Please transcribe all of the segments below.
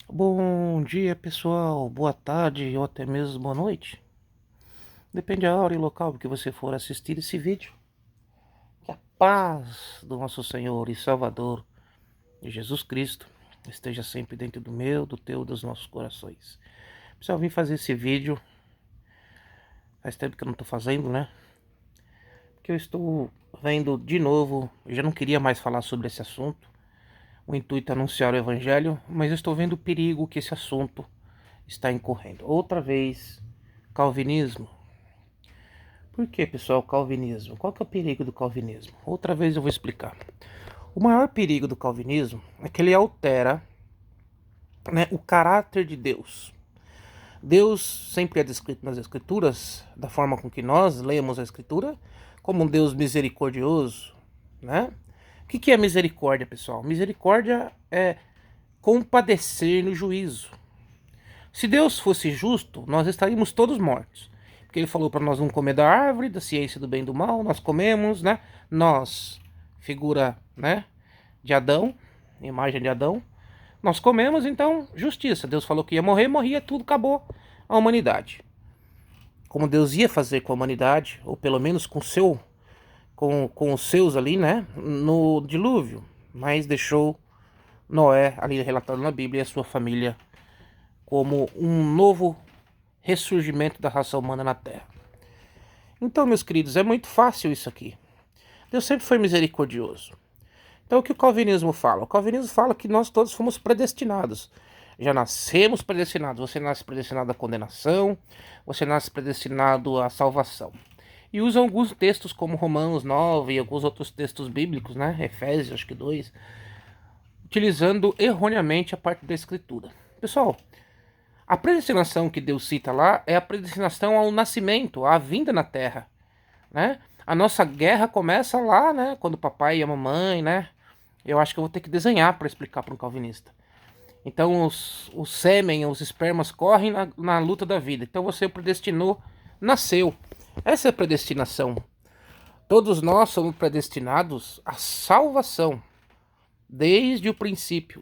Bom dia, pessoal. Boa tarde ou até mesmo boa noite. Depende da hora e local que você for assistir esse vídeo. Que a paz do nosso Senhor e Salvador, Jesus Cristo, esteja sempre dentro do meu, do teu, dos nossos corações. Pessoal, eu vim fazer esse vídeo. Faz tempo que eu não estou fazendo, né? Porque eu estou vendo de novo. Eu já não queria mais falar sobre esse assunto. O intuito é anunciar o Evangelho, mas eu estou vendo o perigo que esse assunto está incorrendo. Outra vez, calvinismo. Por que, pessoal, calvinismo? Qual que é o perigo do calvinismo? Outra vez eu vou explicar. O maior perigo do calvinismo é que ele altera, né, o caráter de Deus. Deus sempre é descrito nas escrituras, da forma com que nós lemos a escritura, como um Deus misericordioso, né? O que é misericórdia, pessoal? Misericórdia é compadecer no juízo. Se Deus fosse justo, nós estaríamos todos mortos. Porque ele falou para nós não comer da árvore, da ciência do bem e do mal, nós comemos, né? Nós, figura, né, de Adão, imagem de Adão, nós comemos, então, justiça. Deus falou que ia morrer, morria, tudo, acabou a humanidade. Como Deus ia fazer com a humanidade, ou pelo menos com os seus ali, né, no dilúvio, mas deixou Noé, ali relatado na Bíblia, e a sua família como um novo ressurgimento da raça humana na Terra. Então, meus queridos, é muito fácil isso aqui. Deus sempre foi misericordioso. Então, o que o calvinismo fala? O calvinismo fala que nós todos fomos predestinados. Já nascemos predestinados. Você nasce predestinado à condenação, você nasce predestinado à salvação. E usa alguns textos como Romanos 9 e alguns outros textos bíblicos, né? Efésios, acho que 2, utilizando erroneamente a parte da escritura. Pessoal, a predestinação que Deus cita lá é a predestinação ao nascimento, à vinda na Terra, né? A nossa guerra começa lá, né? Quando o papai e a mamãe, né? Eu acho que eu vou ter que desenhar para explicar para um calvinista. Então o sêmen, os espermas correm na luta da vida. Então você predestinou, nasceu. Essa é a predestinação. Todos nós somos predestinados à salvação. Desde o princípio,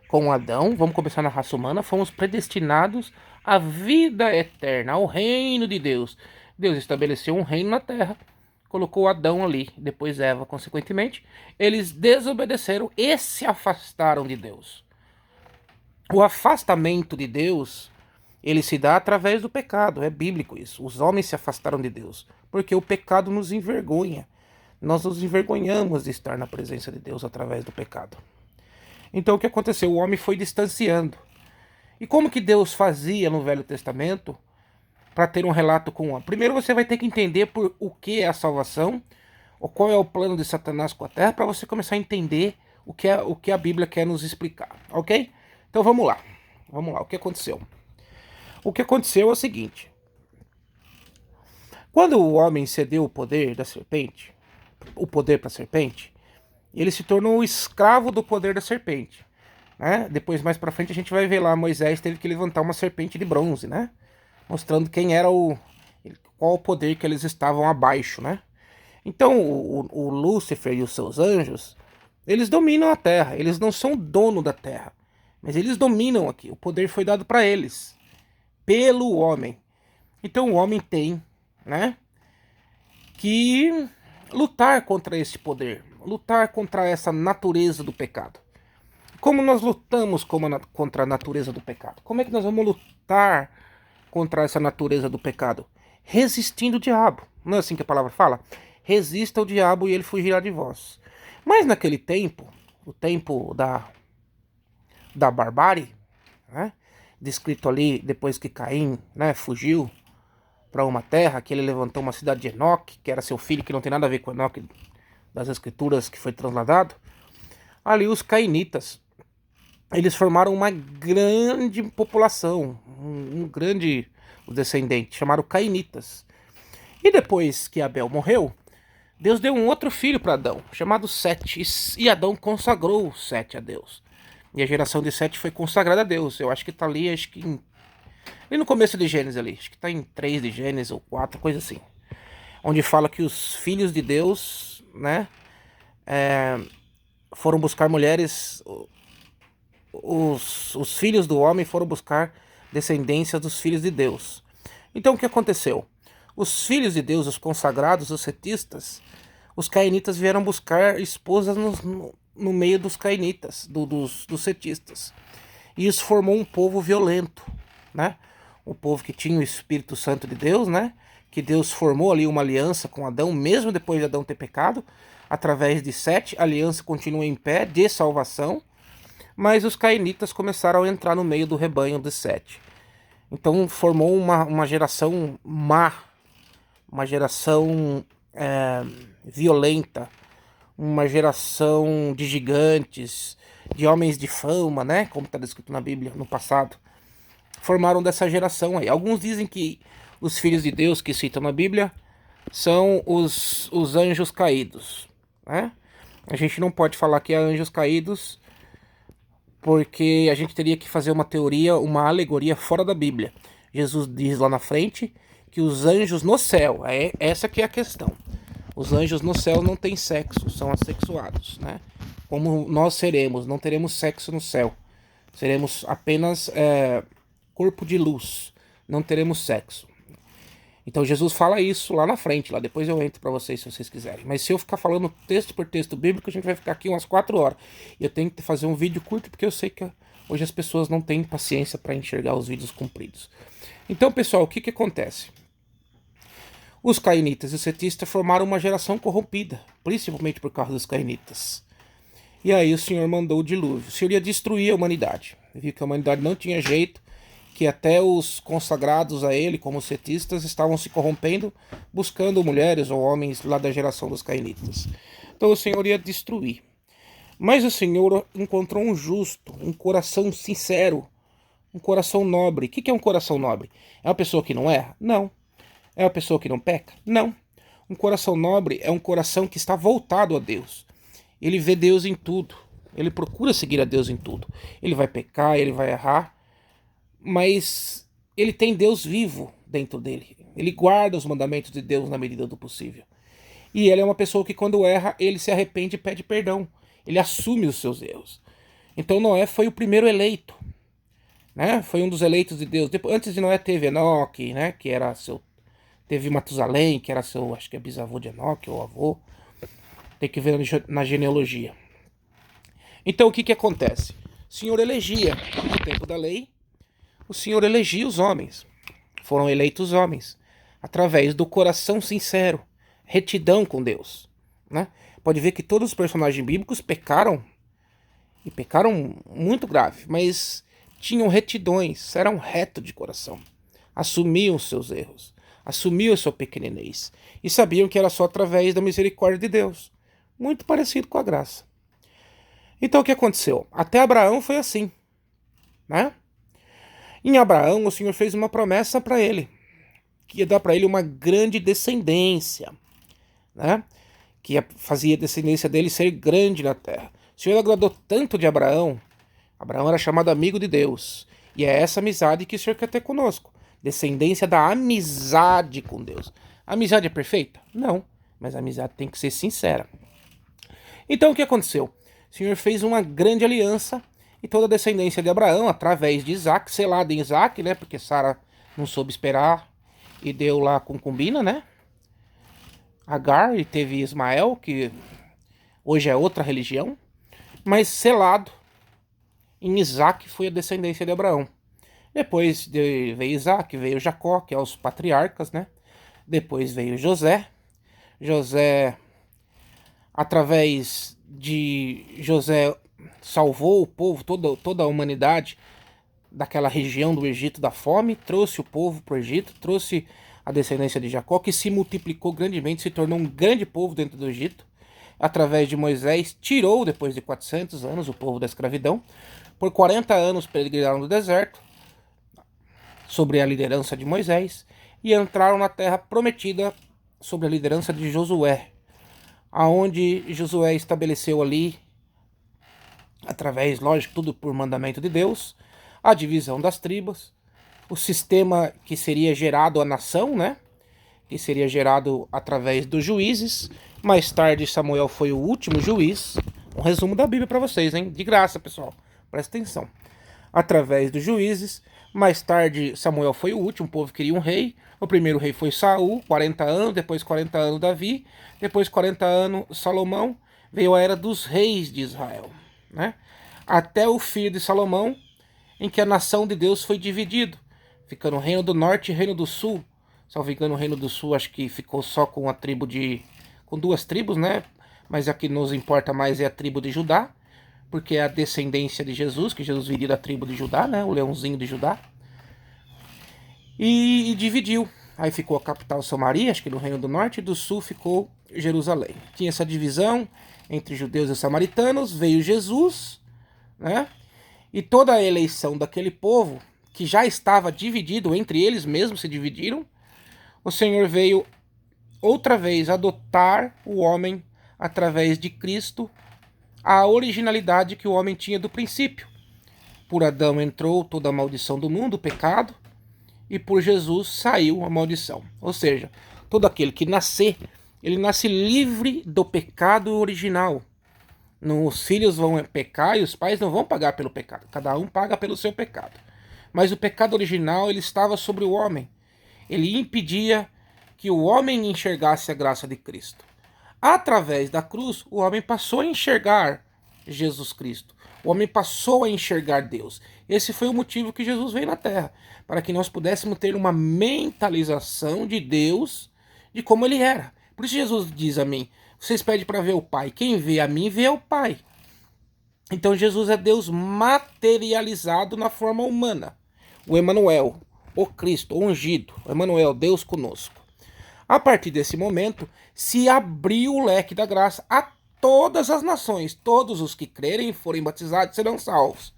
com Adão, vamos começar na raça humana, fomos predestinados à vida eterna, ao reino de Deus. Deus estabeleceu um reino na terra, colocou Adão ali, depois Eva, consequentemente. Eles desobedeceram e se afastaram de Deus. O afastamento de Deus, ele se dá através do pecado, é bíblico isso. Os homens se afastaram de Deus, porque o pecado nos envergonha. Nós nos envergonhamos de estar na presença de Deus através do pecado. Então o que aconteceu? O homem foi distanciando. E como que Deus fazia no Velho Testamento para ter um relato com o homem? Primeiro você vai ter que entender por o que é a salvação, ou qual é o plano de Satanás com a terra, para você começar a entender o que a Bíblia quer nos explicar, ok? Então vamos lá. Vamos lá, o que aconteceu? O que aconteceu é o seguinte. Quando o homem cedeu o poder da serpente, o poder para a serpente, ele se tornou escravo do poder da serpente. Né? Depois, mais pra frente, a gente vai ver lá, Moisés teve que levantar uma serpente de bronze, né? Mostrando quem era qual o poder que eles estavam abaixo, né? Então, o Lúcifer e os seus anjos, eles dominam a Terra, eles não são dono da Terra, mas eles dominam aqui, o poder foi dado para eles, pelo homem. Então o homem tem, né, que lutar contra esse poder, lutar contra essa natureza do pecado. Como nós lutamos contra a natureza do pecado? Como é que nós vamos lutar contra essa natureza do pecado? Resistindo o diabo. Não é assim que a palavra fala? Resista ao diabo e ele fugirá de vós. Mas naquele tempo, o tempo da barbárie, né, descrito ali depois que Caim, né, fugiu para uma terra, que ele levantou uma cidade de Enoque, que era seu filho, que não tem nada a ver com Enoque das escrituras que foi trasladado. Ali os cainitas, eles formaram uma grande população, um grande descendente, chamaram cainitas. E depois que Abel morreu, Deus deu um outro filho para Adão, chamado Sete, e Adão consagrou Sete a Deus. E a geração de Sete foi consagrada a Deus. Eu acho que tá ali, ali no começo de Gênesis ali, acho que tá em 3 de Gênesis ou 4, coisa assim. Onde fala que os filhos de Deus, né, foram buscar mulheres os filhos do homem foram buscar descendência dos filhos de Deus. Então o que aconteceu? Os filhos de Deus, os consagrados, os setistas, os cainitas vieram buscar esposas no meio dos cainitas, dos setistas. E isso formou um povo violento, né? O povo que tinha o Espírito Santo de Deus, né? Que Deus formou ali uma aliança com Adão, mesmo depois de Adão ter pecado, através de Sete, a aliança continua em pé de salvação, mas os cainitas começaram a entrar no meio do rebanho de Sete. Então formou uma geração má, uma geração violenta, uma geração de gigantes, de homens de fama, né? Como está descrito na Bíblia no passado. Formaram dessa geração aí. Alguns dizem que os filhos de Deus que citam na Bíblia são os anjos caídos, né? A gente não pode falar que é anjos caídos, porque a gente teria que fazer uma teoria, uma alegoria fora da Bíblia. Jesus diz lá na frente que os anjos no céu, essa que é a questão. Os anjos no céu não têm sexo, são assexuados, né? Como nós seremos, não teremos sexo no céu. Seremos apenas corpo de luz, não teremos sexo. Então Jesus fala isso lá na frente, lá depois eu entro para vocês se vocês quiserem. Mas se eu ficar falando texto por texto bíblico, a gente vai ficar aqui umas 4 horas. E eu tenho que fazer um vídeo curto porque eu sei que hoje as pessoas não têm paciência para enxergar os vídeos compridos. Então, pessoal, o que acontece? Os cainitas e os setistas formaram uma geração corrompida, principalmente por causa dos cainitas. E aí o Senhor mandou o dilúvio. O Senhor ia destruir a humanidade. Viu que a humanidade não tinha jeito, que até os consagrados a ele, como os setistas, estavam se corrompendo, buscando mulheres ou homens lá da geração dos cainitas. Então o Senhor ia destruir. Mas o Senhor encontrou um justo, um coração sincero, um coração nobre. O que é um coração nobre? É uma pessoa que não erra? Não. É uma pessoa que não peca? Não. Um coração nobre é um coração que está voltado a Deus. Ele vê Deus em tudo. Ele procura seguir a Deus em tudo. Ele vai pecar, ele vai errar, mas ele tem Deus vivo dentro dele. Ele guarda os mandamentos de Deus na medida do possível. E ele é uma pessoa que quando erra, ele se arrepende e pede perdão. Ele assume os seus erros. Então Noé foi o primeiro eleito, né? Foi um dos eleitos de Deus. Depois, antes de Noé teve Enoque, né? Que era seu... Teve Matusalém, que era seu, acho que é bisavô de Enoque ou avô. Tem que ver na genealogia. Então o que acontece? O Senhor elegia, no tempo da lei, o Senhor elegia os homens. Foram eleitos homens, através do coração sincero, retidão com Deus, né? Pode ver que todos os personagens bíblicos pecaram, e pecaram muito grave, mas tinham retidões, eram retos de coração, assumiam os seus erros, assumiam a sua pequenez, e sabiam que era só através da misericórdia de Deus, muito parecido com a graça. Então o que aconteceu? Até Abraão foi assim, né? Em Abraão, o Senhor fez uma promessa para ele, que ia dar para ele uma grande descendência, né? Que fazia a descendência dele ser grande na terra. O Senhor agradou tanto de Abraão. Abraão era chamado amigo de Deus. E é essa amizade que o Senhor quer ter conosco. Descendência da amizade com Deus. A amizade é perfeita? Não. Mas a amizade tem que ser sincera. Então o que aconteceu? O Senhor fez uma grande aliança e toda a descendência de Abraão, através de Isaac, selada em Isaac, né? Porque Sara não soube esperar e deu lá concubina, né? Agar, e teve Ismael, que hoje é outra religião, mas selado em Isaac foi a descendência de Abraão. Depois veio Isaac, veio Jacó, que é os patriarcas, né? Depois veio José. José, através de José, salvou o povo, toda a humanidade daquela região do Egito da fome, trouxe o povo para o Egito, trouxe a descendência de Jacó, que se multiplicou grandemente, se tornou um grande povo dentro do Egito. Através de Moisés, tirou, depois de 400 anos, o povo da escravidão. Por 40 anos peregrinaram no deserto, sobre a liderança de Moisés, e entraram na terra prometida, sob a liderança de Josué, aonde Josué estabeleceu ali, através, lógico, tudo por mandamento de Deus, a divisão das tribos, o sistema que seria gerado a nação, né? Que seria gerado através dos juízes. Mais tarde, Samuel foi o último juiz. Um resumo da Bíblia para vocês, hein? De graça, pessoal. Presta atenção. Através dos juízes, mais tarde Samuel foi o último, o povo queria um rei. O primeiro rei foi Saul, 40 anos, depois 40 anos Davi, depois 40 anos Salomão. Veio a era dos reis de Israel, né? Até o filho de Salomão, em que a nação de Deus foi dividido, ficando o reino do norte e o reino do sul. Salvo engano, o reino do sul acho que ficou só com a tribo com duas tribos, né? Mas a que nos importa mais é a tribo de Judá, porque é a descendência de Jesus, que Jesus viria da tribo de Judá, né? O leãozinho de Judá. E dividiu. Aí ficou a capital Samaria, acho que no reino do norte, e do sul ficou Jerusalém. Tinha essa divisão entre judeus e samaritanos, veio Jesus, né? E toda a eleição daquele povo, que já estava dividido, entre eles mesmos se dividiram, o Senhor veio outra vez adotar o homem através de Cristo, a originalidade que o homem tinha do princípio. Por Adão entrou toda a maldição do mundo, o pecado, e por Jesus saiu a maldição. Ou seja, todo aquele que nascer, ele nasce livre do pecado original. Os filhos vão pecar e os pais não vão pagar pelo pecado. Cada um paga pelo seu pecado. Mas o pecado original, ele estava sobre o homem. Ele impedia que o homem enxergasse a graça de Cristo. Através da cruz, o homem passou a enxergar Jesus Cristo. O homem passou a enxergar Deus. Esse foi o motivo que Jesus veio na Terra, para que nós pudéssemos ter uma mentalização de Deus, de como Ele era. Por isso Jesus diz a mim, vocês pedem para ver o Pai. Quem vê a mim, vê o Pai. Então Jesus é Deus materializado na forma humana. O Emanuel, o Cristo, o ungido. O Emanuel, Deus conosco. A partir desse momento, se abriu o leque da graça a todas as nações. Todos os que crerem e forem batizados serão salvos.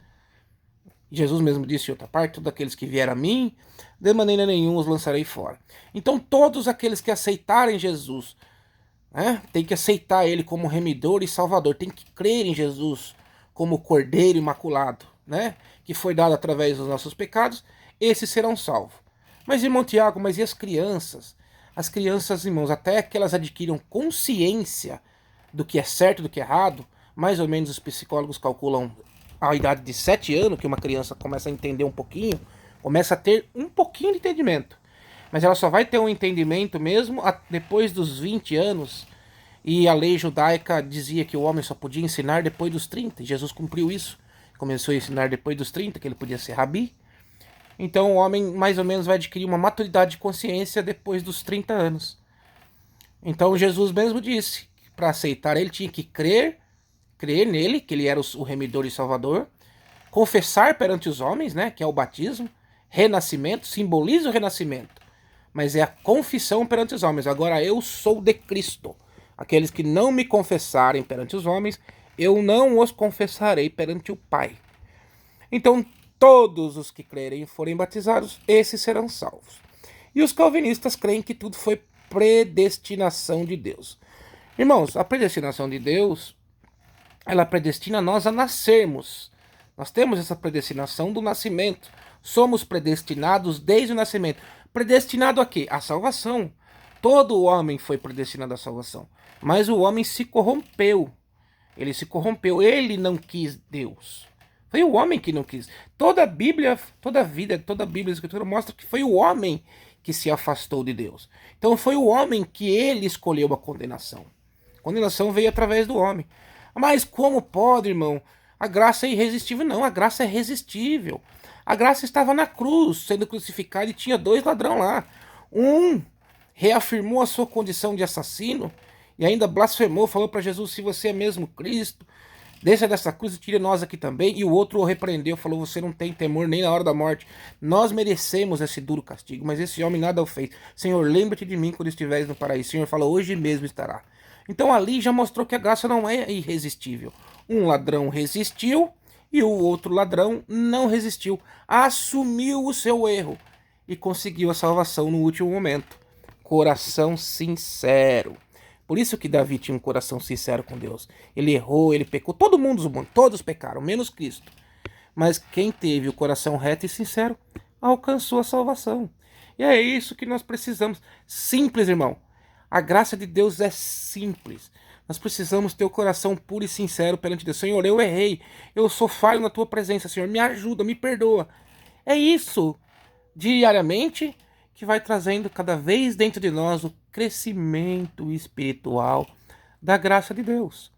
Jesus mesmo disse em outra parte, todos aqueles que vieram a mim, de maneira nenhuma os lançarei fora. Então todos aqueles que aceitarem Jesus, né, tem que aceitar Ele como remidor e salvador, tem que crer em Jesus como Cordeiro imaculado, né, que foi dado através dos nossos pecados, esses serão salvos. Mas, irmão Tiago, mas e as crianças? As crianças, irmãos, até que elas adquiram consciência do que é certo e do que é errado, mais ou menos os psicólogos calculam a idade de 7 anos, que uma criança começa a entender um pouquinho, começa a ter um pouquinho de entendimento. Mas ela só vai ter um entendimento mesmo depois dos 20 anos, e a lei judaica dizia que o homem só podia ensinar depois dos 30, e Jesus cumpriu isso. Começou a ensinar depois dos 30, que ele podia ser rabi. Então o homem mais ou menos vai adquirir uma maturidade de consciência depois dos 30 anos. Então Jesus mesmo disse que para aceitar ele tinha que crer nele, que ele era o remidor e salvador, confessar perante os homens, né, que é o batismo, renascimento, simboliza o renascimento, mas é a confissão perante os homens. Agora eu sou de Cristo. Aqueles que não me confessarem perante os homens, eu não os confessarei perante o Pai. Então todos os que crerem e forem batizados, esses serão salvos. E os calvinistas creem que tudo foi predestinação de Deus. Irmãos, a predestinação de Deus, ela predestina nós a nascermos. Nós temos essa predestinação do nascimento. Somos predestinados desde o nascimento. Predestinado a quê? A salvação. Todo homem foi predestinado à salvação. Mas o homem se corrompeu. Ele se corrompeu. Ele não quis Deus. Foi o homem que não quis. Toda a Bíblia, toda a vida, toda a Bíblia, a Escritura mostra que foi o homem que se afastou de Deus. Então foi o homem que ele escolheu a condenação. A condenação veio através do homem. Mas como pode, irmão? A graça é irresistível? Não, a graça é resistível. A graça estava na cruz, sendo crucificado, e tinha 2 ladrões lá. Um reafirmou a sua condição de assassino e ainda blasfemou, falou para Jesus, se você é mesmo Cristo, desça dessa cruz e tire nós aqui também. E o outro o repreendeu, falou, você não tem temor nem na hora da morte. Nós merecemos esse duro castigo, mas esse homem nada o fez. Senhor, lembra-te de mim quando estiveres no paraíso. Senhor fala, hoje mesmo estará. Então ali já mostrou que a graça não é irresistível. Um ladrão resistiu e o outro ladrão não resistiu. Assumiu o seu erro e conseguiu a salvação no último momento. Coração sincero. Por isso que Davi tinha um coração sincero com Deus. Ele errou, ele pecou. Todo mundo, todos pecaram, menos Cristo. Mas quem teve o coração reto e sincero alcançou a salvação. E é isso que nós precisamos. Simples, irmão. A graça de Deus é simples. Nós precisamos ter o coração puro e sincero perante Deus. Senhor, eu errei. Eu sou falho na tua presença, Senhor. Me ajuda, me perdoa. É isso, diariamente, que vai trazendo cada vez dentro de nós o crescimento espiritual da graça de Deus.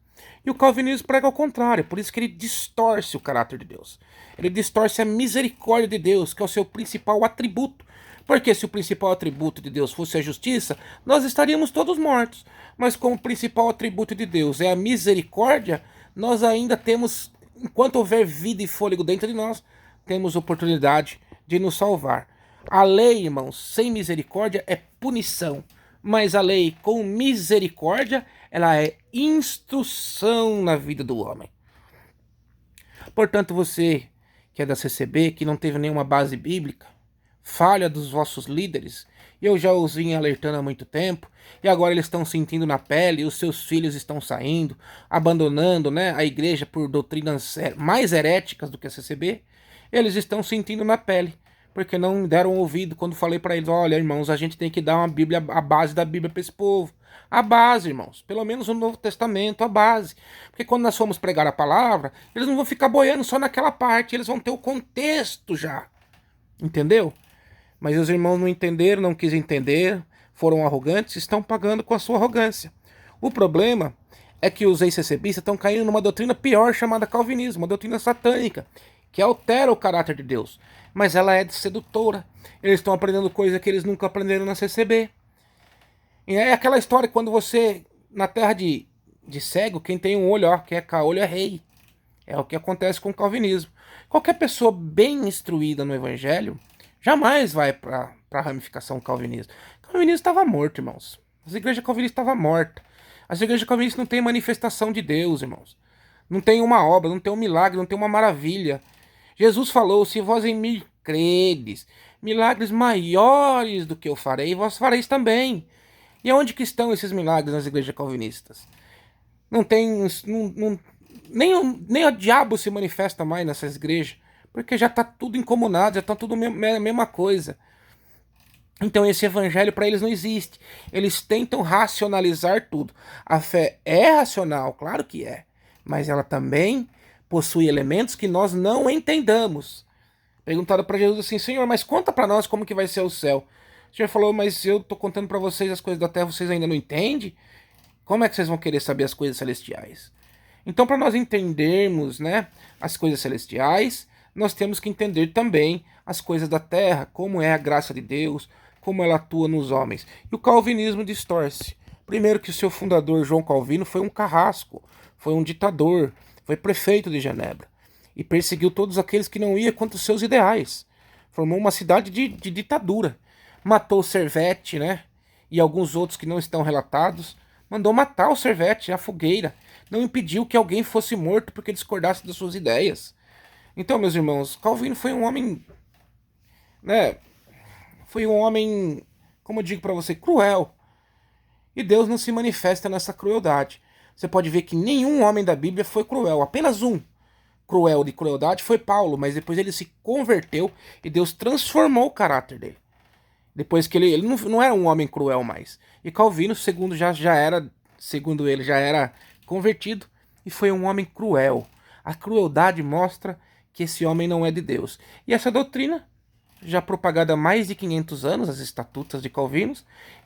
E o calvinismo prega ao contrário, por isso que ele distorce o caráter de Deus. Ele distorce a misericórdia de Deus, que é o seu principal atributo. Porque se o principal atributo de Deus fosse a justiça, nós estaríamos todos mortos. Mas como o principal atributo de Deus é a misericórdia, nós ainda temos, enquanto houver vida e fôlego dentro de nós, temos oportunidade de nos salvar. A lei, irmãos, sem misericórdia é punição. Mas a lei com misericórdia, ela é instrução na vida do homem. Portanto, você que é da CCB, que não teve nenhuma base bíblica, falha dos vossos líderes, eu já os vim alertando há muito tempo, e agora eles estão sentindo na pele, e os seus filhos estão saindo, abandonando, né, a igreja por doutrinas mais heréticas do que a CCB, eles estão sentindo na pele, porque não deram ouvido quando falei para eles, olha, irmãos, a gente tem que dar uma Bíblia, a base da Bíblia para esse povo. A base, irmãos, pelo menos o Novo Testamento, a base. Porque quando nós formos pregar a palavra, eles não vão ficar boiando só naquela parte, eles vão ter o contexto já. Entendeu? Mas os irmãos não entenderam, não quis entender, foram arrogantes, estão pagando com a sua arrogância. O problema é que os ex-CCBistas estão caindo numa doutrina pior chamada calvinismo, uma doutrina satânica, que altera o caráter de Deus. Mas ela é sedutora. Eles estão aprendendo coisa que eles nunca aprenderam na CCB. E é aquela história quando você, na terra de cego, quem tem um olho, ó, que é caolho é rei. É o que acontece com o calvinismo. Qualquer pessoa bem instruída no evangelho jamais vai para a ramificação calvinista. O calvinismo estava morto, irmãos. As igrejas calvinistas estavam mortas. As igrejas calvinistas não têm manifestação de Deus, irmãos. Não tem uma obra, não tem um milagre, não tem uma maravilha. Jesus falou, se vós em mim credes, milagres maiores do que eu farei, vós fareis também. E onde que estão esses milagres nas igrejas calvinistas? Não tem... nem o diabo se manifesta mais nessas igrejas, porque já está tudo incomunado, já está tudo a mesma coisa. Então esse evangelho para eles não existe. Eles tentam racionalizar tudo. A fé é racional, claro que é, mas ela também possui elementos que nós não entendamos. Perguntaram para Jesus assim, Senhor, mas conta para nós como que vai ser o céu. O Senhor falou, mas eu estou contando para vocês as coisas da terra, vocês ainda não entendem? Como é que vocês vão querer saber as coisas celestiais? Então, para nós entendermos, né, as coisas celestiais, nós temos que entender também as coisas da terra, como é a graça de Deus, como ela atua nos homens. E o calvinismo distorce. Primeiro que o seu fundador, João Calvino, foi um carrasco, foi um ditador, foi prefeito de Genebra. E perseguiu todos aqueles que não iam contra os seus ideais. Formou uma cidade de ditadura. Matou o Servete, né? E alguns outros que não estão relatados. Mandou matar o Servete, a fogueira. Não impediu que alguém fosse morto porque discordasse das suas ideias. Então, meus irmãos, Calvino foi um homem, né? Foi um homem, como eu digo para você, cruel. E Deus não se manifesta nessa crueldade. Você pode ver que nenhum homem da Bíblia foi cruel. Apenas um cruel de crueldade foi Paulo, mas depois ele se converteu e Deus transformou o caráter dele. Depois que ele não era um homem cruel mais. E Calvino, segundo ele, já era convertido e foi um homem cruel. A crueldade mostra que esse homem não é de Deus. E essa doutrina, já propagada há mais de 500 anos, as estatutas de Calvino,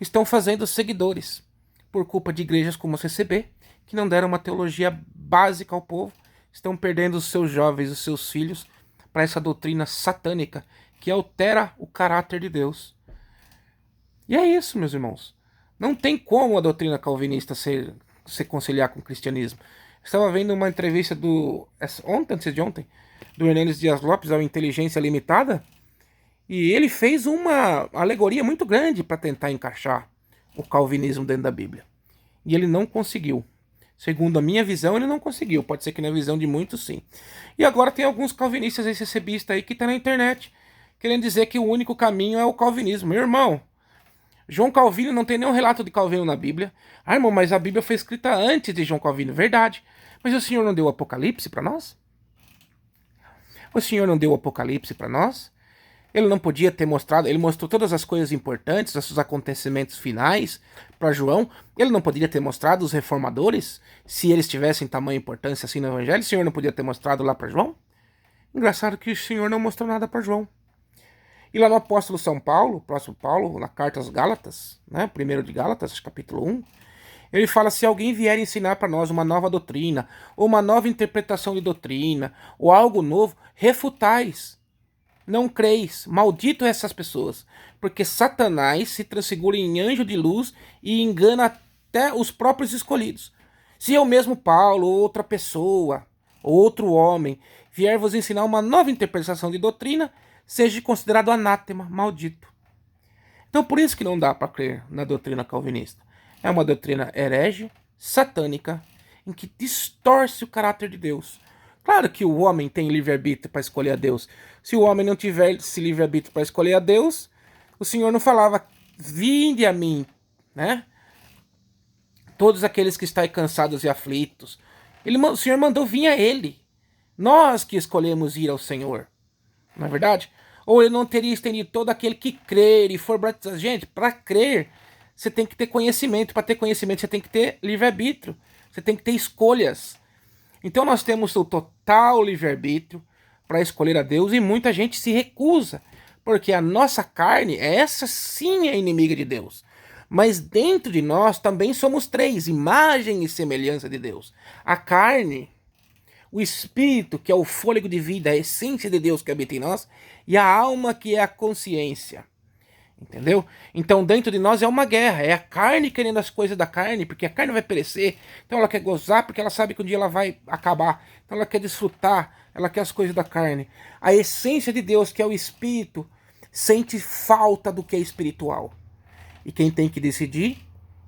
estão fazendo seguidores, por culpa de igrejas como a CCB, que não deram uma teologia básica ao povo, estão perdendo os seus jovens, os seus filhos, para essa doutrina satânica, que altera o caráter de Deus. E é isso, meus irmãos. Não tem como a doutrina calvinista se conciliar com o cristianismo. Estava vendo uma entrevista antes de ontem, do Hernandes Dias Lopes ao Inteligência Limitada, e ele fez uma alegoria muito grande para tentar encaixar o calvinismo dentro da Bíblia. E ele não conseguiu. Segundo a minha visão, ele não conseguiu. Pode ser que na visão de muitos, sim. E agora tem alguns calvinistas ex-CCBistas aí que estão na internet, querendo dizer que o único caminho é o calvinismo. Meu irmão, João Calvino não tem nenhum relato de Calvino na Bíblia. Ah, irmão, mas a Bíblia foi escrita antes de João Calvino. Verdade. Mas o Senhor não deu o Apocalipse para nós? O Senhor não deu o Apocalipse para nós? Ele não podia ter mostrado, ele mostrou todas as coisas importantes, os acontecimentos finais para João. Ele não poderia ter mostrado os reformadores, se eles tivessem tamanha importância assim no Evangelho. O Senhor não podia ter mostrado lá para João? Engraçado que o Senhor não mostrou nada para João. E lá no apóstolo São Paulo, próximo Paulo, na carta aos Gálatas, né, primeiro de Gálatas, capítulo 1, ele fala: se alguém vier ensinar para nós uma nova doutrina, ou uma nova interpretação de doutrina, ou algo novo, refutais. Não creis, maldito essas pessoas, porque Satanás se transfigura em anjo de luz e engana até os próprios escolhidos. Se eu mesmo, Paulo, ou outra pessoa, ou outro homem, vier vos ensinar uma nova interpretação de doutrina, seja considerado anátema, maldito. Então por isso que não dá para crer na doutrina calvinista. É uma doutrina herege, satânica, em que distorce o caráter de Deus. Claro que o homem tem livre-arbítrio para escolher a Deus. Se o homem não tiver esse livre-arbítrio para escolher a Deus, o Senhor não falava: vinde a mim, né? Todos aqueles que estáis cansados e aflitos. O Senhor mandou vir a Ele. Nós que escolhemos ir ao Senhor. Não é verdade? Ou Ele não teria estendido todo aquele que crer e for batizado. Gente, para crer, você tem que ter conhecimento. Para ter conhecimento, você tem que ter livre-arbítrio. Você tem que ter escolhas. Então nós temos o total livre-arbítrio para escolher a Deus e muita gente se recusa, porque a nossa carne, essa sim é inimiga de Deus. Mas dentro de nós também somos três: imagem e semelhança de Deus. A carne, o espírito, que é o fôlego de vida, a essência de Deus que habita em nós, e a alma, que é a consciência. Entendeu? Então dentro de nós é uma guerra, é a carne querendo as coisas da carne, porque a carne vai perecer, então ela quer gozar porque ela sabe que um dia ela vai acabar, então ela quer desfrutar, ela quer as coisas da carne. A essência de Deus, que é o espírito, sente falta do que é espiritual, e quem tem que decidir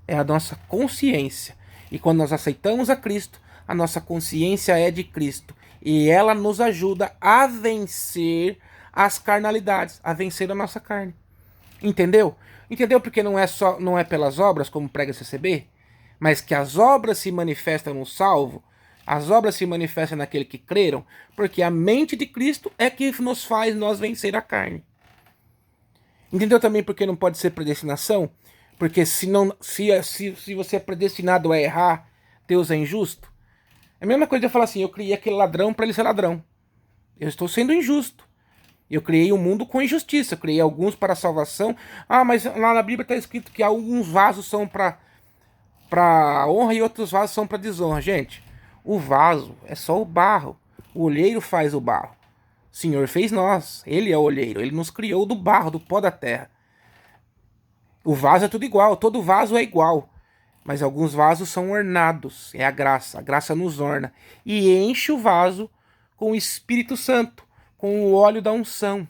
é a nossa consciência. E quando nós aceitamos a Cristo, a nossa consciência é de Cristo, e ela nos ajuda a vencer as carnalidades, a vencer a nossa carne. Entendeu? Entendeu porque não é pelas obras, como prega CCB, mas que as obras se manifestam no salvo, as obras se manifestam naquele que creram, porque a mente de Cristo é que nos faz nós vencer a carne. Entendeu também porque não pode ser predestinação? Porque se você é predestinado a errar, Deus é injusto? É a mesma coisa de eu falar assim: eu criei aquele ladrão para ele ser ladrão. Eu estou sendo injusto. Eu criei um mundo com injustiça, eu criei alguns para a salvação. Ah, mas lá na Bíblia está escrito que alguns vasos são para honra e outros vasos são para desonra. Gente, o vaso é só o barro. O olheiro faz o barro. O Senhor fez nós, Ele é o olheiro. Ele nos criou do barro, do pó da terra. O vaso é tudo igual, todo vaso é igual. Mas alguns vasos são ornados, é a graça nos orna. E enche o vaso com o Espírito Santo, com o óleo da unção.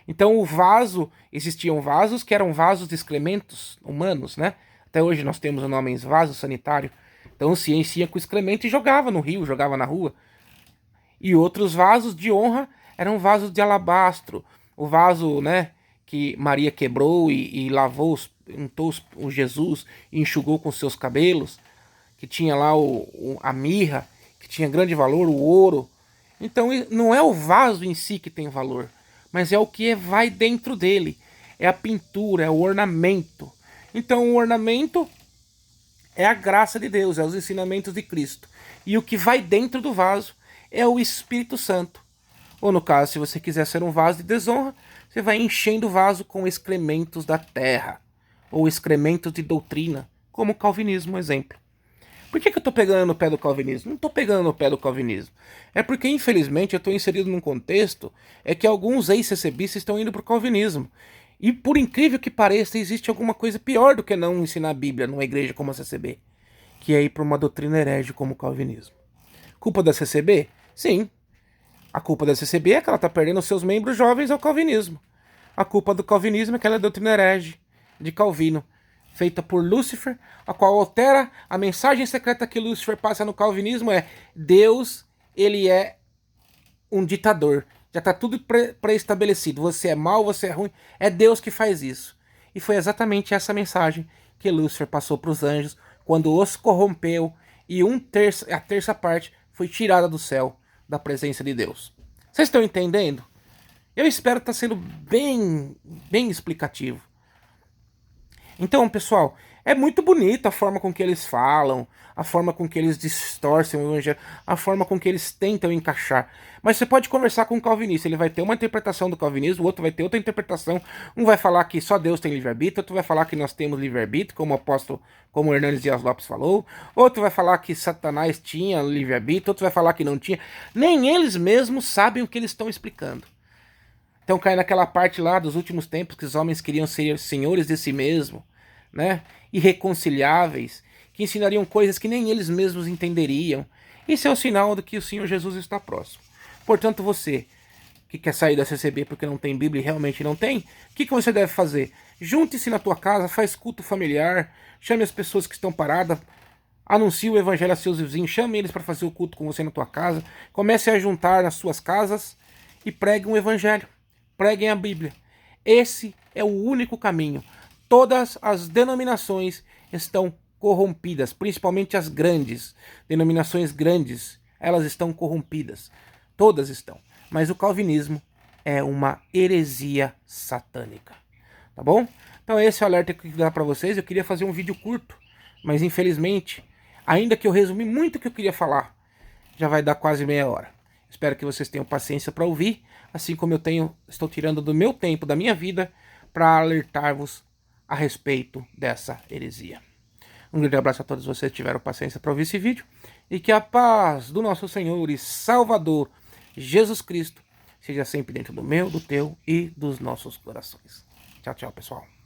Então o vaso, existiam vasos que eram vasos de excrementos humanos, né? Até hoje nós temos o nome vaso sanitário. Então se enchia com excremento e jogava no rio, jogava na rua. E outros vasos de honra eram vasos de alabastro. O vaso, né, que Maria quebrou e lavou, untou o Jesus e enxugou com seus cabelos, que tinha lá a mirra, que tinha grande valor, o ouro. Então não é o vaso em si que tem valor, mas é o que vai dentro dele. É a pintura, é o ornamento. Então o ornamento é a graça de Deus, é os ensinamentos de Cristo. E o que vai dentro do vaso é o Espírito Santo. Ou no caso, se você quiser ser um vaso de desonra, você vai enchendo o vaso com excrementos da terra, ou excrementos de doutrina, como o calvinismo, exemplo. Por que eu estou pegando no pé do calvinismo? Não estou pegando no pé do calvinismo. É porque, infelizmente, eu estou inserido num contexto que alguns ex-CCBistas estão indo para o calvinismo. E, por incrível que pareça, existe alguma coisa pior do que não ensinar a Bíblia numa igreja como a CCB, que é ir para uma doutrina herege como o calvinismo. Culpa da CCB? Sim. A culpa da CCB é que ela está perdendo seus membros jovens ao calvinismo. A culpa do calvinismo é que ela é doutrina herege de Calvino, feita por Lúcifer, a qual altera a mensagem secreta que Lúcifer passa no calvinismo: é Deus, ele é um ditador. Já está tudo pré-estabelecido. Você é mau, você é ruim. É Deus que faz isso. E foi exatamente essa mensagem que Lúcifer passou para os anjos quando os corrompeu e a terça parte foi tirada do céu, da presença de Deus. Vocês estão entendendo? Eu espero estar sendo bem explicativo. Então, pessoal, é muito bonito a forma com que eles falam, a forma com que eles distorcem o evangelho, a forma com que eles tentam encaixar. Mas você pode conversar com o calvinista, ele vai ter uma interpretação do calvinismo, o outro vai ter outra interpretação. Um vai falar que só Deus tem livre-arbítrio, outro vai falar que nós temos livre-arbítrio, como o apóstolo, como o Hernandes Dias Lopes falou. Outro vai falar que Satanás tinha livre-arbítrio, outro vai falar que não tinha. Nem eles mesmos sabem o que eles estão explicando. Então cai naquela parte lá dos últimos tempos que os homens queriam ser senhores de si mesmo, né? Irreconciliáveis, que ensinariam coisas que nem eles mesmos entenderiam. Isso é o sinal de que o Senhor Jesus está próximo. Portanto, você que quer sair da CCB porque não tem Bíblia e realmente não tem, o que você deve fazer? Junte-se na tua casa, faz culto familiar, chame as pessoas que estão paradas, anuncie o evangelho a seus vizinhos, chame eles para fazer o culto com você na tua casa, comece a juntar nas suas casas e pregue um evangelho. Preguem a Bíblia. Esse é o único caminho. Todas as denominações estão corrompidas, principalmente as grandes. Denominações grandes, elas estão corrompidas. Todas estão. Mas o calvinismo é uma heresia satânica. Tá bom? Então esse é o alerta que eu queria dar para vocês. Eu queria fazer um vídeo curto, mas infelizmente, ainda que eu resumi muito o que eu queria falar, já vai dar quase meia hora. Espero que vocês tenham paciência para ouvir, assim como estou tirando do meu tempo, da minha vida, para alertar-vos a respeito dessa heresia. Um grande abraço a todos vocês que tiveram paciência para ouvir esse vídeo, e que a paz do nosso Senhor e Salvador, Jesus Cristo, seja sempre dentro do meu, do teu e dos nossos corações. Tchau, tchau, pessoal.